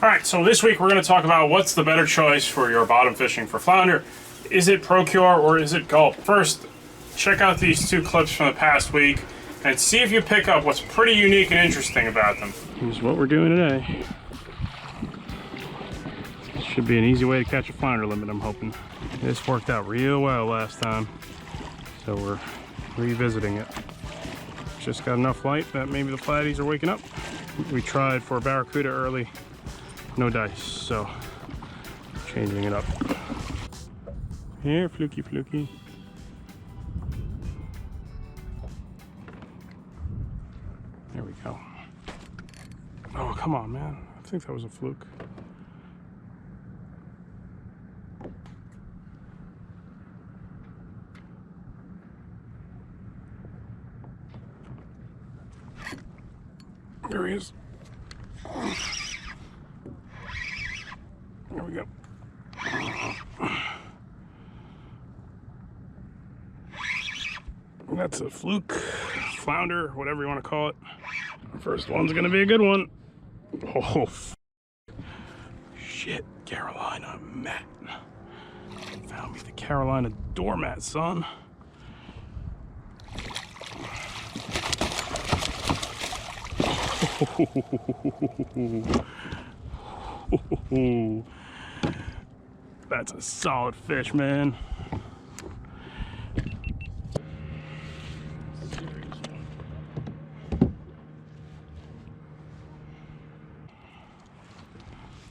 Alright, so this week we're going to talk about what's the better choice for your bottom fishing for flounder. Is it Procure or is it Gulp? First, check out these two clips from the past week and see if you pick up what's pretty unique and interesting about them. Here's what we're doing today. Should be an easy way to catch a flounder limit, I'm hoping. This worked out real well last time, so we're revisiting it. Just got enough light that maybe the flatties are waking up. We tried for barracuda early, no dice, so changing it up. Here, fluky, fluky. There we go. Oh, come on, man. I think that was a fluke. There he is. There we go. That's a fluke, flounder, whatever you want to call it. First one's gonna be a good one. Oh, shit, Carolina mat. Found me the Carolina Doormat, son. That's a solid fish, man.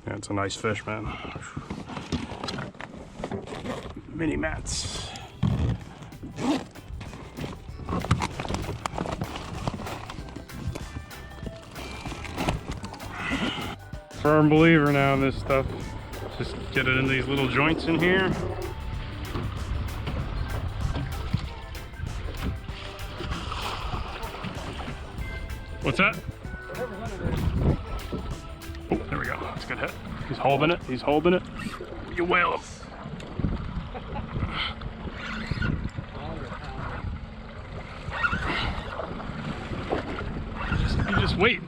That's a nice fish, man. Mini mats. Firm believer now in this stuff. Just get it in these little joints in here. What's that? Oh, there we go. That's a good hit. He's holding it. He's holding it. You whale him. You just wait,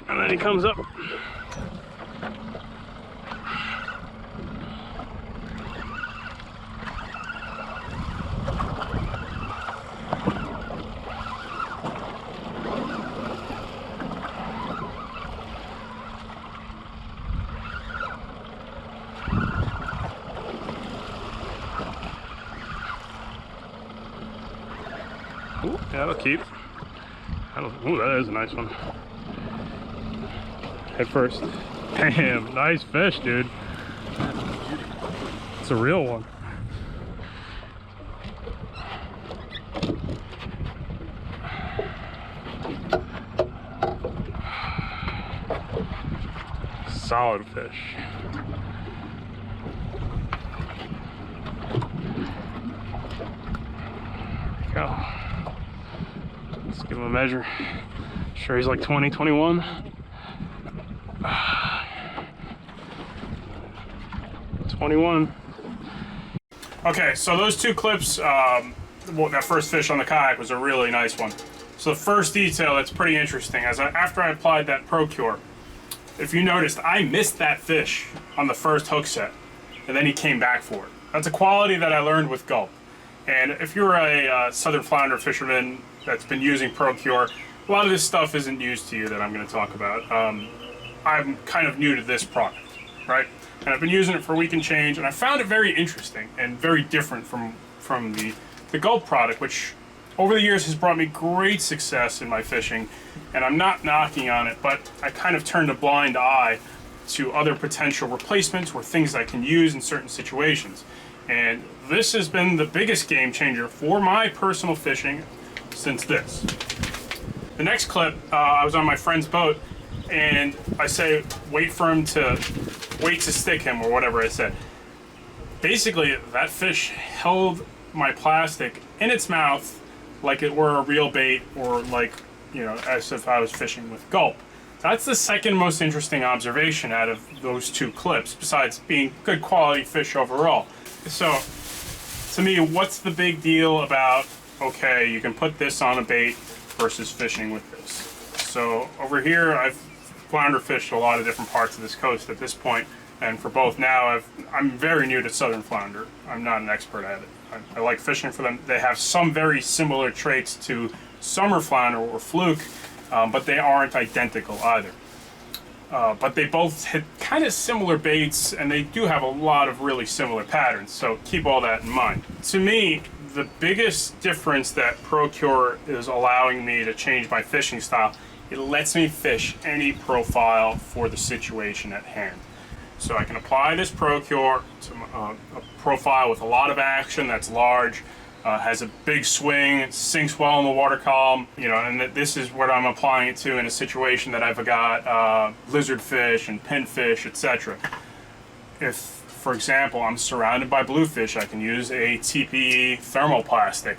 and then he comes up. Ooh, yeah, that'll keep. Ooh, that is a nice one. Head first. Damn, nice fish, dude. It's a real one. Solid fish. Go. Let's give him a measure. Sure, he's like 20, 21. 21. Okay, so those two clips, that first fish on the kayak was a really nice one. So the first detail that's pretty interesting, after I applied that Procure, if you noticed, I missed that fish on the first hook set, and then he came back for it. That's a quality that I learned with Gulp. And if you're a southern flounder fisherman that's been using Procure, a lot of this stuff isn't used to you that I'm going to talk about. I'm kind of new to this product, right? And I've been using it for a week and change, and I found it very interesting and very different from the Gulp product, which over the years has brought me great success in my fishing. And I'm not knocking on it, but I kind of turned a blind eye to other potential replacements or things I can use in certain situations. And this has been the biggest game changer for my personal fishing since this. The next clip, I was on my friend's boat, and I say, wait to stick him, or whatever I said. Basically, that fish held my plastic in its mouth like it were a real bait, or like, you know, as if I was fishing with Gulp. That's the second most interesting observation out of those two clips, besides being good quality fish overall. So, to me, what's the big deal about, okay, you can put this on a bait versus fishing with this? So over here, I've flounder fished a lot of different parts of this coast at this point, and for both now, I'm very new to southern flounder. I'm not an expert at it. I like fishing for them. They have some very similar traits to summer flounder or fluke, but they aren't identical either. But they both hit kind of similar baits, and they do have a lot of really similar patterns, so keep all that in mind. To me, the biggest difference that ProCure is allowing me to change my fishing style, it lets me fish any profile for the situation at hand. So I can apply this ProCure to a profile with a lot of action that's large, has a big swing, sinks well in the water column, you know, and this is what I'm applying it to in a situation that I've got lizardfish and pinfish, etc. If, for example, I'm surrounded by bluefish, I can use a TPE thermoplastic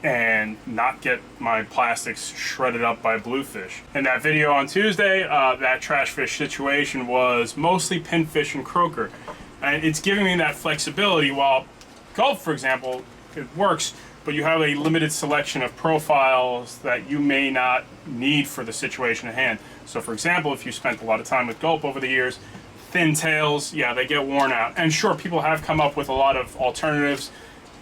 and not get my plastics shredded up by bluefish. In that video on Tuesday, that trash fish situation was mostly pinfish and croaker. And it's giving me that flexibility, while Gulp, for example, it works, but you have a limited selection of profiles that you may not need for the situation at hand. So for example, if you spent a lot of time with Gulp over the years, thin tails, yeah, they get worn out. And sure, people have come up with a lot of alternatives.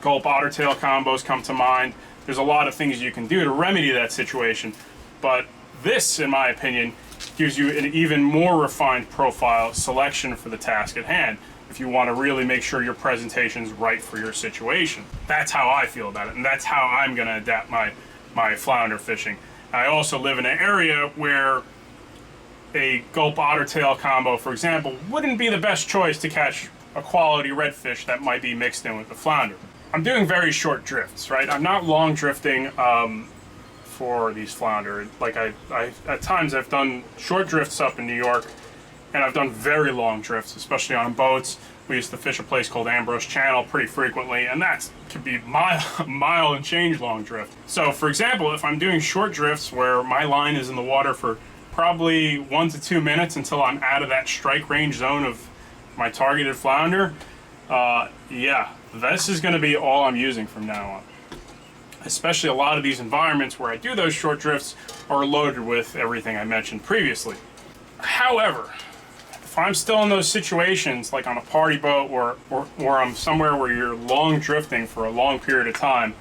Gulp otter tail combos come to mind. There's a lot of things you can do to remedy that situation, but this, in my opinion, gives you an even more refined profile selection for the task at hand if you want to really make sure your presentation's right for your situation. That's how I feel about it, and that's how I'm going to adapt my flounder fishing. I also live in an area where a Gulp otter tail combo, for example, wouldn't be the best choice to catch a quality redfish that might be mixed in with the flounder. I'm doing very short drifts, right? I'm not long drifting for these flounder. Like I at times I've done short drifts up in New York, and I've done very long drifts, especially on boats. We used to fish a place called Ambrose Channel pretty frequently, and that could be mile and change long drift. So for example, if I'm doing short drifts where my line is in the water for probably 1 to 2 minutes until I'm out of that strike range zone of my targeted flounder, yeah, this is going to be all I'm using from now on. Especially a lot of these environments where I do those short drifts are loaded with everything I mentioned previously. However, if I'm still in those situations, like on a party boat or I'm somewhere where you're long drifting for a long period of time,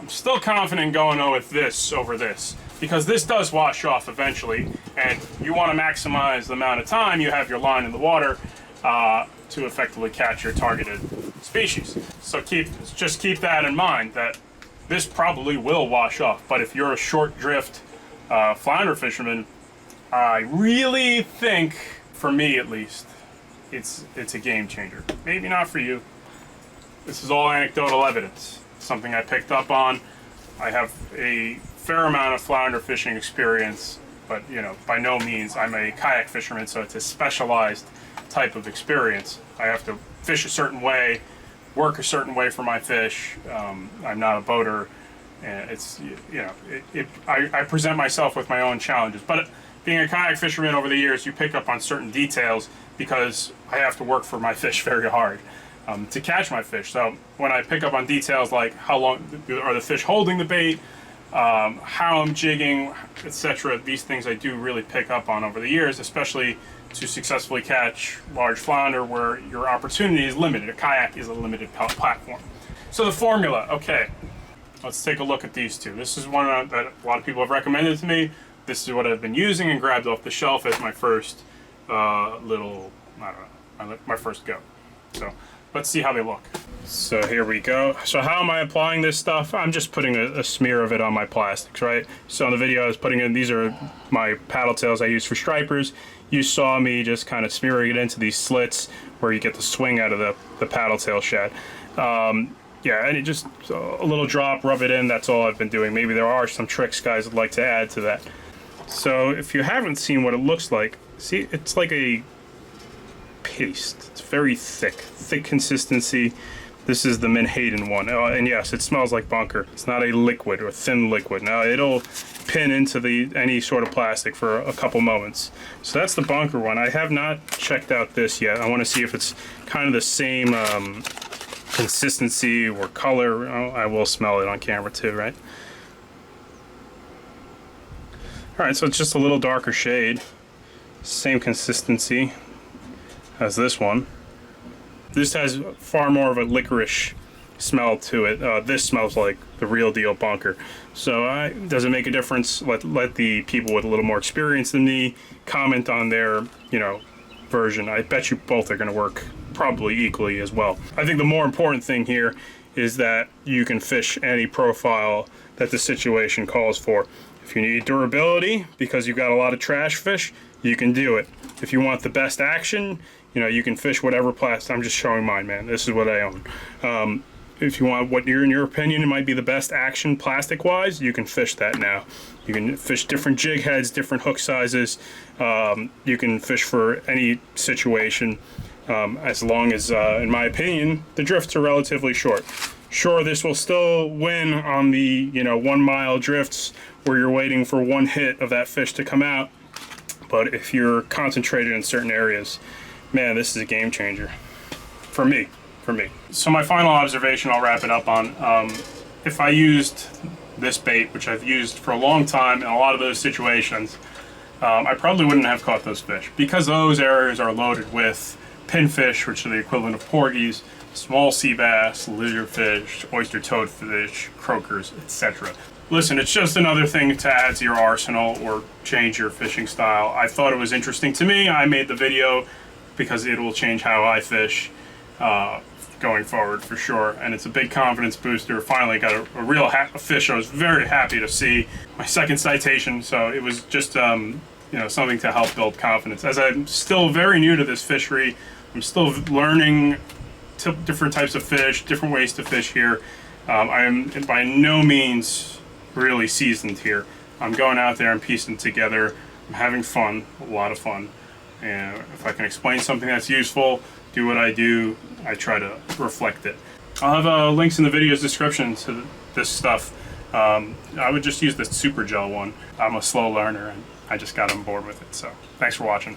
I'm still confident going with this over this, because this does wash off eventually, and you want to maximize the amount of time you have your line in the water to effectively catch your targeted species. So just keep that in mind, that this probably will wash off. But if you're a short drift flounder fisherman, I really think, for me at least, it's a game changer. Maybe not for you. This is all anecdotal evidence, something I picked up on. I have a fair amount of flounder fishing experience, but you know, by no means I'm a kayak fisherman, so it's a specialized type of experience. I have to fish a certain way, work a certain way for my fish. I'm not a boater, and it's, you know, I present myself with my own challenges. But being a kayak fisherman over the years, you pick up on certain details because I have to work for my fish very hard to catch my fish. So when I pick up on details like how long are the fish holding the bait, how I'm jigging, etc., these things I do really pick up on over the years, especially to successfully catch large flounder where your opportunity is limited. A kayak is a limited platform. So the formula, okay, let's take a look at these two. This is one that a lot of people have recommended to me. This is what I've been using and grabbed off the shelf as my first my first go. So let's see how they look. So here we go. So how am I applying this stuff? I'm just putting a smear of it on my plastics, right? So in the video I was putting in, these are my paddle tails I use for stripers. You saw me just kind of smearing it into these slits where you get the swing out of the paddle tail shad. Yeah, and it just a little drop, rub it in, that's all I've been doing. Maybe there are some tricks guys would like to add to that. So if you haven't seen what it looks like, see, it's like a paste. It's very thick consistency. This is the Menhaden one. Oh, and yes, it smells like bunker. It's not a liquid or thin liquid. Now it'll pin into any sort of plastic for a couple moments. So that's the bunker one. I have not checked out this yet. I want to see if it's kind of the same consistency or color. Oh, I will smell it on camera too, right? All right, so it's just a little darker shade. Same consistency as this one. This has far more of a licorice smell to it. This smells like the real deal bunker. So does it make a difference? Let the people with a little more experience than me comment on their, version. I bet you both are going to work probably equally as well. I think the more important thing here is that you can fish any profile that the situation calls for. If you need durability because you've got a lot of trash fish, you can do it. If you want the best action, you can fish whatever plastic. I'm just showing mine, man. This is what I own. If you want what in your opinion, it might be the best action plastic-wise, you can fish that now. You can fish different jig heads, different hook sizes. You can fish for any situation as long as, in my opinion, the drifts are relatively short. Sure, this will still win on the 1 mile drifts where you're waiting for one hit of that fish to come out. But if you're concentrated in certain areas, man, this is a game changer for me. So my final observation, I'll wrap it up on. If I used this bait, which I've used for a long time in a lot of those situations, I probably wouldn't have caught those fish because those areas are loaded with pinfish, which are the equivalent of porgies, small sea bass, lizardfish, oyster toadfish, croakers, etc. Listen, it's just another thing to add to your arsenal or change your fishing style. I thought it was interesting to me. I made the video because it will change how I fish going forward for sure, and it's a big confidence booster. Finally got a real fish I was very happy to see. My second citation, so it was just something to help build confidence. As I'm still very new to this fishery, I'm still learning different types of fish, different ways to fish here. I am by no means really seasoned here. I'm going out there and piecing it together. I'm having fun, a lot of fun, and if I can explain something that's useful, do what I do, I try to reflect it. I'll have links in the video's description to this stuff. I would just use the super gel one. I'm a slow learner and I just got on board with it. So thanks for watching.